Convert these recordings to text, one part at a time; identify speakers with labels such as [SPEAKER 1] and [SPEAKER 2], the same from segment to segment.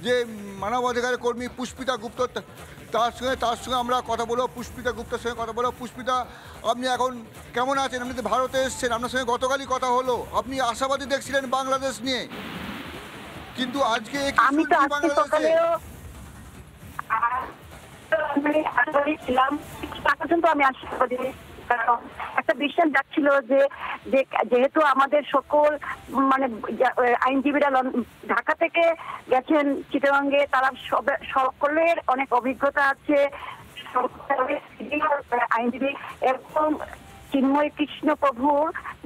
[SPEAKER 1] যে মানবাধিকার কর্মী পুষ্পিতা গুপ্ত, তার সঙ্গে আমরা কথা বলবো। পুষ্পিতা গুপ্তের সঙ্গে কথা বলবো। পুষ্পিতা, আপনি এখন কেমন আছেন? আপনি তো ভারতে এসেছেন, আপনার সঙ্গে গতকালই কথা হলো, আপনি আশাবাদী দেখছিলেন বাংলাদেশ নিয়ে, কিন্তু আজকে
[SPEAKER 2] আমি তো আজকে সকালেও ছিলাম, পর্যন্ত আমি আশাবাদী। একটা বিশ্বাস যাচ্ছিল যে যেহেতু আমাদের সকল মানে আইনজীবীরা ঢাকা থেকে গেছেন চিটাগাঙ্গে, তারা সকলের অনেক অভিজ্ঞতা আছে আইনজীবী, এবং চিন্ময় কৃষ্ণ প্রভু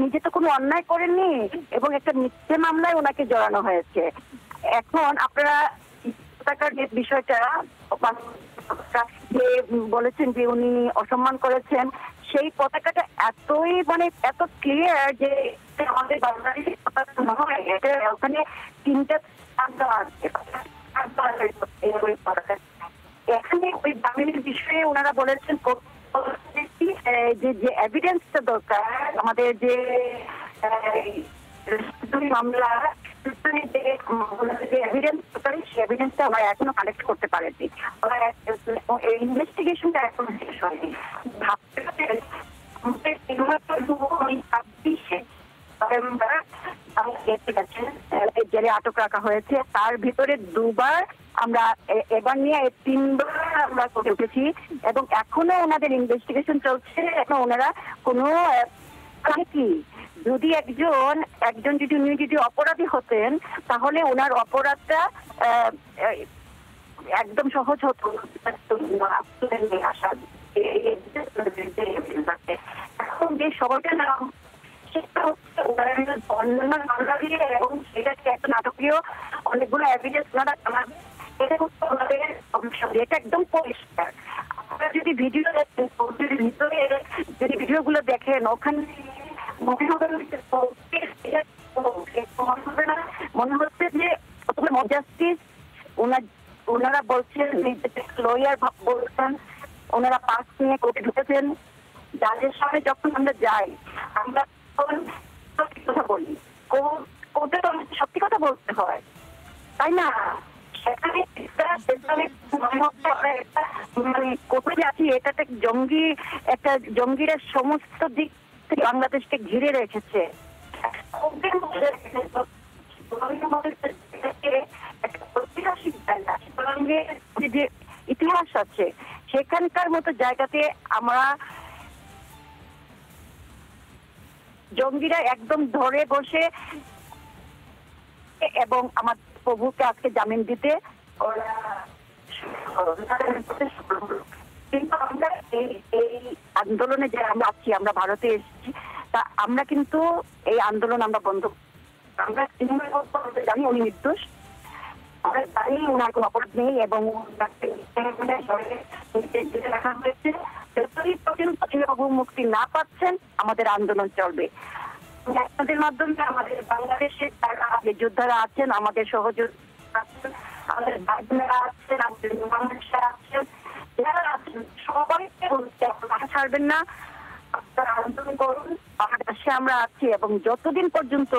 [SPEAKER 2] নিজে তো কোনো অন্যায় করেননি এবং একটা মিথ্যে মামলায় ওনাকে জড়ানো হয়েছে। এখন আপনারা বিষয়টা যে বলেছেন যে উনি অসম্মান করেছেন, সেই পতাকাটা এতই মানে এত ক্লিয়ার যে আমাদের বাংলাদেশের পতাকা নয়, এটা ওখানে তিনটা এখানে ওই জামিনের বিষয়ে ওনারা বলেছেন যে এভিডেন্সটা দরকার আমাদের যে মামলা এভিডেন্সটা আমরা এখনো কালেক্ট করতে পারেনি। ইনভেস্টিগেশনটা এখনো শেষ হয়নি। জেলে আটক রাখা হয়েছে, তার ভিতরে 2 বার আমরা এবার নিয়ে 3 বার আমরা করে উঠেছি এবং এখনো ওনাদের ইনভেস্টিগেশন চলছে। এখন ওনারা কোনো কি যদি একজন যদি অপরাধী হতেন তাহলে ওনার অপরাধটা একদম সহজ হতো। এখন যে সবাইটা নাম সেটা হচ্ছে মামলা দিয়ে এবং সেটাকে একটা নাটকীয় অনেকগুলো এভিডেন্স ওনারা জানাবে, এটা হচ্ছে ওনাদের এটা একদম পরিষ্কার। আপনারা যদি ভিডিও দেখেন, ভিতরে যদি ভিডিওগুলো দেখেন, ওখানে মনে হচ্ছে যে জাস্টিস ওনারা বলছেন, লয়ার বলছেন, ওনারা পাস নিয়ে কোর্টে ঢুকেছেন। জাজের সামনে যখন আমরা যাই, আমরা সত্যি কথা বলি, কোর্টে তো আমাদের সত্যি কথা বলতে হয়, তাই না? সেখানে মানে কোর্টে যাচ্ছি, এটাতে জঙ্গিরা সমস্ত দিক থেকে বাংলাদেশকে ঘিরে রেখেছে। যে ইতিহাস আছে সেখানকার মতো জায়গাতে আমরা জঙ্গিরা একদম ধরে বসে এবং আমার প্রভুকে আজকে জামিন দিতে কিন্তু আমরা এই আন্দোলনে যে আমরা আছি, আমরা ভারতে এসেছি, তা আমরা কিন্তু এই আন্দোলন আমরা বন্ধ, আমরা জানি উনি নির্দোষ, আমরা জানি ওনার কোনো অপরাধ নেই এবং রাখা হয়েছে। যতদিন পর্যন্ত মুক্তি না পাচ্ছেন আমাদের আন্দোলন চলবে। আপনাদের মাধ্যমে আমাদের বাংলাদেশের যারা যোদ্ধারা আছেন, আমাদের সহযোগিতা আছেন, আমাদের ভাইবোনেরা আছেন, আমাদের মানুষরা আছেন, যারা আছেন সবাইকে বলতে আপনারা ছাড়বেন না, আপনারা আন্দোলন করুন, আমার কাছে আমরা আছি এবং যতদিন পর্যন্ত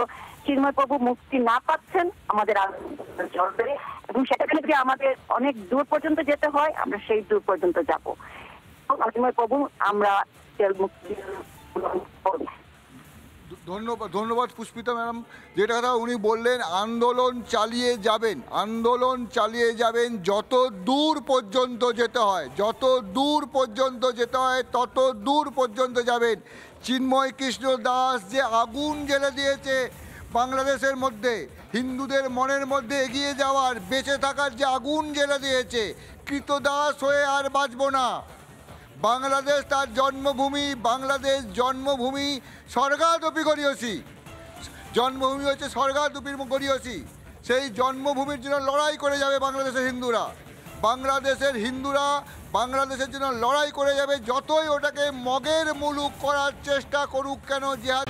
[SPEAKER 2] চিন্ময় প্রভু মুক্তি না পাচ্ছেন আমাদের আন্দোলন চলবে এবং সেটা যদি আমাদের অনেক দূর পর্যন্ত যেতে হয় আমরা সেই দূর পর্যন্ত যাব। চিন্ময় প্রভু আমরা মুক্তি।
[SPEAKER 1] ধন্যবাদ পুষ্পিতা ম্যাডাম। যেটা কথা উনি বললেন, আন্দোলন চালিয়ে যাবেন যত দূর পর্যন্ত যেতে হয়, তত দূর পর্যন্ত যাবেন। চিন্ময় কৃষ্ণ দাস যে আগুন জ্বেলে দিয়েছে বাংলাদেশের মধ্যে, হিন্দুদের মনের মধ্যে এগিয়ে যাওয়ার, বেঁচে থাকার যে আগুন জ্বেলে দিয়েছে, কৃতদাস হয়ে আর বাঁচব না। বাংলাদেশ তার জন্মভূমি, বাংলাদেশ জন্মভূমি স্বর্গাদপি গরীয়সী, জন্মভূমি হচ্ছে স্বর্গাদপি গরীয়সী। সেই জন্মভূমির জন্য লড়াই করে যাবে বাংলাদেশের হিন্দুরা, বাংলাদেশের জন্য লড়াই করে যাবে, যতই ওটাকে মগের মুলুক করার চেষ্টা করুক কেন।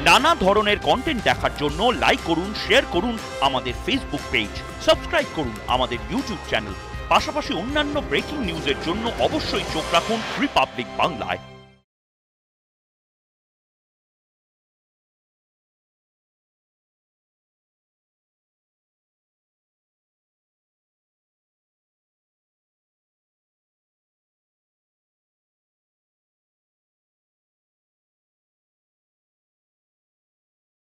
[SPEAKER 3] নানা ধরনের কন্টেন্ট দেখার জন্য লাইক করুন, শেয়ার করুন আমাদের ফেসবুক পেজ, সাবস্ক্রাইব করুন আমাদের ইউটিউব চ্যানেল। পাশাপাশি অন্যান্য ব্রেকিং নিউজের জন্য অবশ্যই চোখ রাখুন রিপাবলিক বাংলায়।